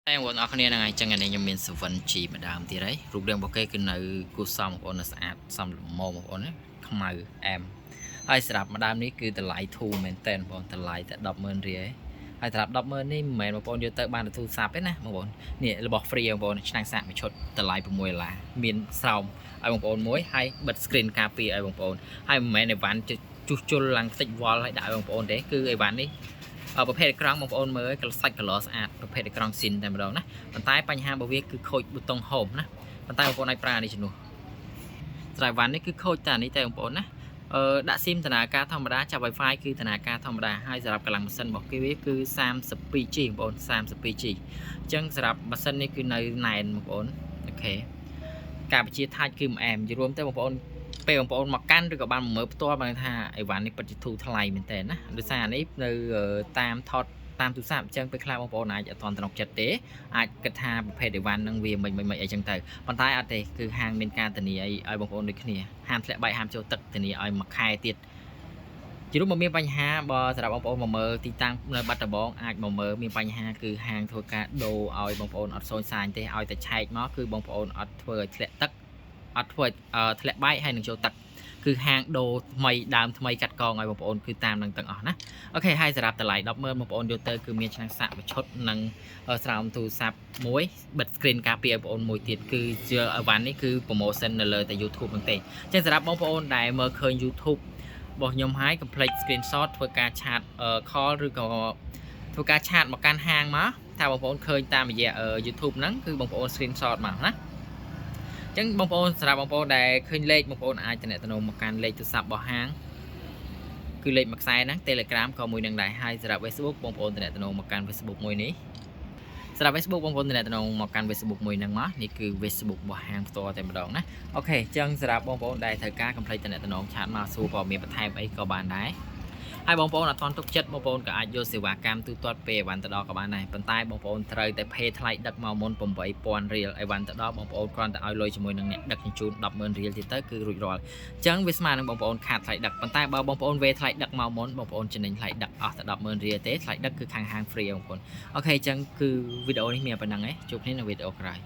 តែបងប្អូនគ្នាហ្នឹងហើយចឹងនេះខ្ញុំមានសវិនជីម្ដងទៀតហើយរូបរាងរបស់គេគឺនៅគូសមបងប្អូនស្អាតសមល្មមបងប្អូនណាខ្មៅអែមហើយសម្រាប់ម្ដងនេះគឺតម្លៃធូរមែនតើបងប្អូនតម្លៃតែ 100000 រៀលហើយសម្រាប់ 100000 នេះមិនមែនបងប្អូនយកទៅបានទូរស័ព្ទទេណាបងប្អូននេះរបស់ free បងប្អូនឆ្នាំងសាកមួយឈុតតម្លៃ$6មានស្រោមឲ្យបងប្អូនមួយហើយបិទ screen ការពារឲ្យបងប្អូនហើយមិនមែនអីវ៉ាន់ជួសជុលឡើងតិចវល់ឲ្យដាក់ឲ្យបងប្អូនទេគឺអីវ៉ាន់នេះប្រភេទអេក្រង់បងប្អូនមើលសាច់ color ស្អាតប្រភេទអេក្រង់ស៊ីនតែម្ដងណាប៉ុន្តែបញ្ហារបស់វាគឺខូចប៊ូតុង home ណាប៉ុន្តែបងប្អូនអាចប្រើនេះជំនួសស្រាយវ៉ាន់នេះគឺខូចតែនេះតែបងប្អូនណាដាក់ស៊ីមដំណើរការធម្មតាចាប់ Wi-Fi គឺដំណើរការធម្មតាហើយសម្រាប់កម្លាំងម៉ាស៊ីនរបស់គេវាគឺ 32G បងប្អូន 32G អញ្ចឹងសម្រាប់ម៉ាស៊ីននេះគឺនៅណែនបងប្អូនអូខេការបញ្ជាថាច់គឺមិនអែមយរួមទៅបងប្អូនពេលបងប្អូនមកកាន់ឬក៏បានមើលផ្ទាល់បានថាអីវ៉ាន់នេះពិតជាធូរថ្លៃមែនតើណាដោយសារនេះនៅតាមថតតាមទូរស័ព្ទអញ្ចឹងពេលខ្លះបងប្អូនអាចអត់ទាន់ត្រុកចិត្តទេអាចគិតថាប្រភេទអីវ៉ាន់នឹងវាមិនអីចឹងទៅប៉ុន្តែអត់ទេគឺហាងមានការធានាឲ្យបងប្អូនដូចគ្នាហាមធ្លាក់បែកហាមចូលទឹកធានាឲ្យមួយខែទៀតជារួមមកមានបញ្ហាបើសម្រាប់បងប្អូនមកមើលទីតាំងនៅបាត់ដំបងអាចមកមើលមានបញ្ហាគឺហាងធ្វើការដូរឲ្យបងប្អូនអត់សូនសាញទេឲ្យតែឆែកមកគឺបងប្អូនអត់ធ្វើឲ្យធ្លាក់ទឹកអត់ធ្វើធ្លាក់បែកហើយនឹងចូលទឹកគឺហាងដូរថ្មីដើមថ្មីកាត់កងឲ្យបងប្អូនគឺតាមនឹងទាំងអស់ណាអូខេហើយសម្រាប់តម្លៃ 100000 បងប្អូនយកទៅគឺមានឆ្នាំងសាក់មួយឈុតនិងស្រោមទូរស័ព្ទមួយបិទ screen ការពារបងប្អូនមួយទៀតគឺជាអីវ៉ាន់នេះគឺ promotion នៅលើតែ YouTube ហ្នឹងទេអញ្ចឹងសម្រាប់បងប្អូនដែលមើលឃើញ YouTube របស់ខ្ញុំហើយកុំភ្លេច screenshot ធ្វើការឆាត call ឬក៏ធ្វើការឆាតមកកាន់ហាងមកថាបងប្អូនឃើញតាមរយៈ YouTube ហ្នឹងគឺបងប្អូន screenshot មកណាអញ្ចឹងបងប្អូនសម្រាប់បងប្អូនដែលឃើញលេខបងប្អូនអាចទំនាក់ទំនងមកកាន់លេខទូរស័ព្ទរបស់ហាងគឺលេខមួយខ្សែហ្នឹង Telegram ក៏មួយនឹងដែរហើយសម្រាប់ Facebook បងប្អូនទំនាក់ទំនងមកកាន់ Facebook មួយនេះសម្រាប់ Facebook បងប្អូនទំនាក់ទំនងមកកាន់ Facebook មួយហ្នឹងមកនេះគឺ Facebook របស់ហាងផ្ទាល់តែម្ដងណាអូខេអញ្ចឹងសម្រាប់បងប្អូនដែលត្រូវការ complete ទំនាក់ទំនងឆាតមកសួរព័ត៌មានបន្ថែមអីក៏បានដែរហើយបងប្អូនអត់ទាន់ទុកចិត្តបងប្អូនក៏អាចយកសេវាកម្មទូទាត់ពេលអីវ៉ាន់ទៅដល់ក៏បានដែរប៉ុន្តែបងប្អូនត្រូវតែ pay ថ្លៃដឹកមកមុន8000រៀលអីវ៉ាន់ទៅដល់បងប្អូនគ្រាន់តែឲ្យលុយជាមួយនឹងអ្នកដឹកជញ្ជូន 100000 រៀលទៀតទៅគឺរួចរាល់អញ្ចឹងវាស្មើនឹងបងប្អូនខាតថ្លៃដឹកប៉ុន្តែបើបងប្អូនវេថ្លៃដឹកមកមុនបងប្អូនចំណេញថ្លៃដឹកអស់តែ 100000 រៀលទេថ្លៃដឹកគឺខាងហាង free បងប្អូនអូខេអញ្ចឹងគឺវីដេអូនេះមានប៉ុណ្ណឹងឯងជួបគ្នានៅវីដេអូក្រោយ